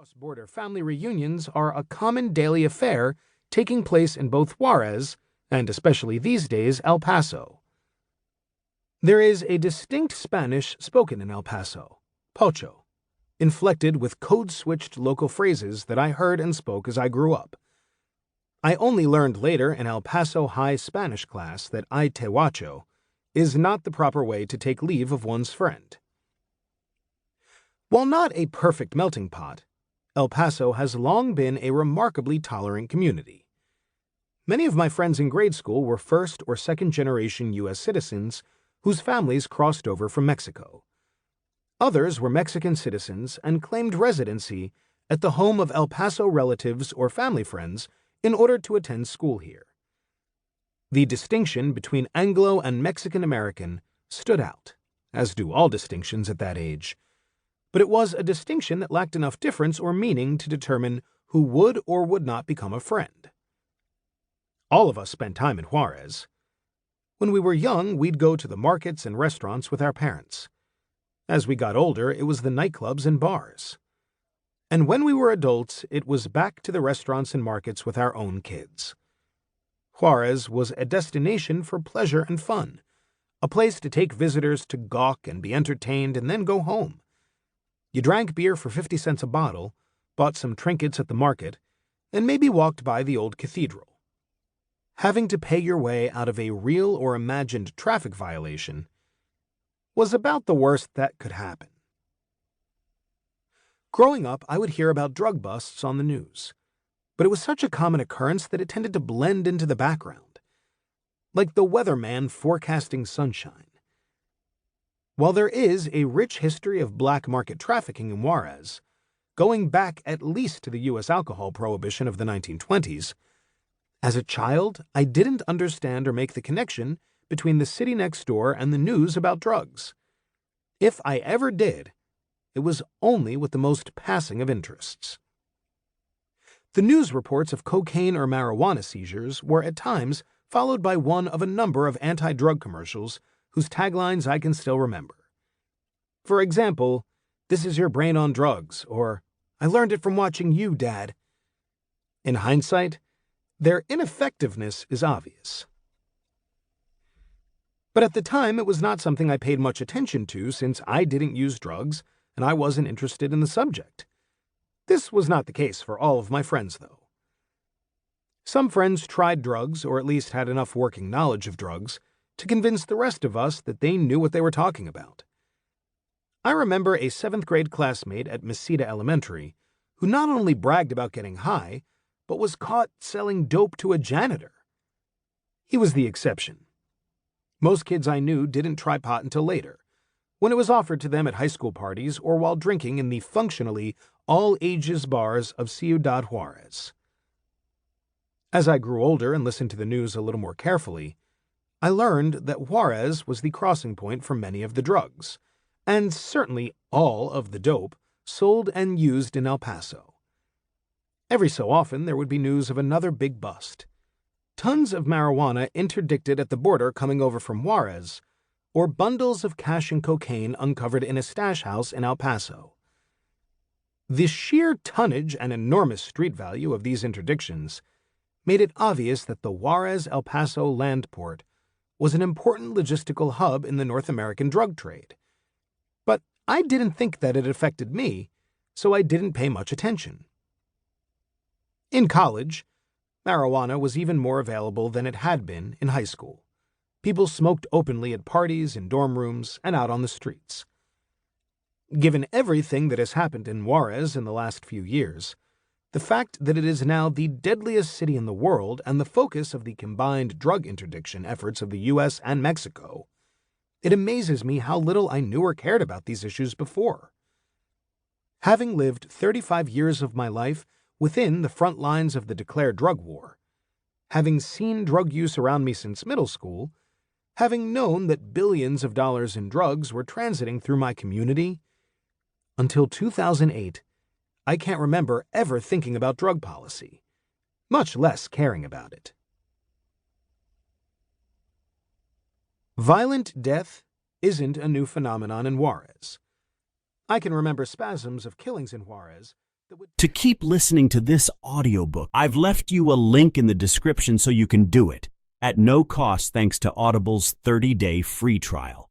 Cross-border family reunions are a common daily affair taking place in both Juarez, and especially these days, El Paso. There is a distinct Spanish spoken in El Paso, pocho, inflected with code-switched local phrases that I heard and spoke as I grew up. I only learned later in El Paso High Spanish class that I te wacho is not the proper way to take leave of one's friend. While not a perfect melting pot, El Paso has long been a remarkably tolerant community. Many of my friends in grade school were first- or second-generation U.S. citizens whose families crossed over from Mexico. Others were Mexican citizens and claimed residency at the home of El Paso relatives or family friends in order to attend school here. The distinction between Anglo and Mexican American stood out, as do all distinctions at that age. But it was a distinction that lacked enough difference or meaning to determine who would or would not become a friend. All of us spent time in Juarez. When we were young, we'd go to the markets and restaurants with our parents. As we got older, it was the nightclubs and bars. And when we were adults, it was back to the restaurants and markets with our own kids. Juarez was a destination for pleasure and fun, a place to take visitors to gawk and be entertained and then go home. You drank beer for 50 cents a bottle, bought some trinkets at the market, and maybe walked by the old cathedral. Having to pay your way out of a real or imagined traffic violation was about the worst that could happen. Growing up, I would hear about drug busts on the news, but it was such a common occurrence that it tended to blend into the background, like the weatherman forecasting sunshine. While there is a rich history of black market trafficking in Juarez, going back at least to the U.S. alcohol prohibition of the 1920s, as a child, I didn't understand or make the connection between the city next door and the news about drugs. If I ever did, it was only with the most passing of interests. The news reports of cocaine or marijuana seizures were at times followed by one of a number of anti-drug commercials whose taglines I can still remember. For example, "This is your brain on drugs," or "I learned it from watching you, Dad." In hindsight, their ineffectiveness is obvious. But at the time, it was not something I paid much attention to since I didn't use drugs and I wasn't interested in the subject. This was not the case for all of my friends, though. Some friends tried drugs, or at least had enough working knowledge of drugs, to convince the rest of us that they knew what they were talking about. I remember a 7th grade classmate at Mesita Elementary who not only bragged about getting high, but was caught selling dope to a janitor. He was the exception. Most kids I knew didn't try pot until later, when it was offered to them at high school parties or while drinking in the functionally all-ages bars of Ciudad Juarez. As I grew older and listened to the news a little more carefully, I learned that Juarez was the crossing point for many of the drugs, and certainly all of the dope sold and used in El Paso. Every so often there would be news of another big bust. Tons of marijuana interdicted at the border coming over from Juarez, or bundles of cash and cocaine uncovered in a stash house in El Paso. The sheer tonnage and enormous street value of these interdictions made it obvious that the Juarez-El Paso land port was an important logistical hub in the North American drug trade. But I didn't think that it affected me, so I didn't pay much attention. In college, marijuana was even more available than it had been in high school. People smoked openly at parties, in dorm rooms, and out on the streets. Given everything that has happened in Juarez in the last few years, the fact that it is now the deadliest city in the world and the focus of the combined drug interdiction efforts of the U.S. and Mexico, it amazes me how little I knew or cared about these issues before. Having lived 35 years of my life within the front lines of the declared drug war, having seen drug use around me since middle school, having known that billions of dollars in drugs were transiting through my community, until 2008, I can't remember ever thinking about drug policy, much less caring about it. Violent death isn't a new phenomenon in Juarez. I can remember spasms of killings in Juarez that would... To keep listening to this audiobook, I've left you a link in the description so you can do it, at no cost thanks to Audible's 30-day free trial.